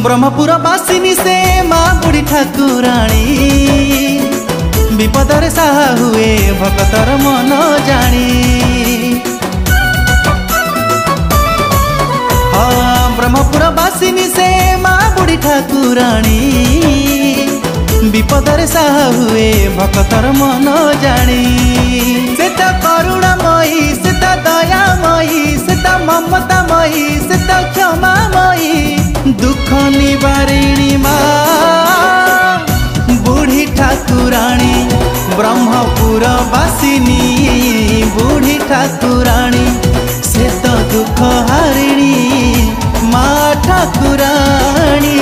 ब्रह्मपुर बासिनी से माँ बुढ़ी ठाकुराणी विपदर साहा हुए भक्तर मन जानी। हाँ ब्रह्मपुर बासिनी से माँ बुढ़ी ठाकुराणी विपदर साहा हुए भक्तर मन जानी। से तो करुणामयी से तो दयामयी से तो ममतामयी से तो क्षमामयी दुख निवारिणी माँ बुढ़ी ठाकुराणी ब्रह्मपुर बासिनी बुढ़ी ठाकुराणी से तो दुख हारिणी माँ ठाकुराणी।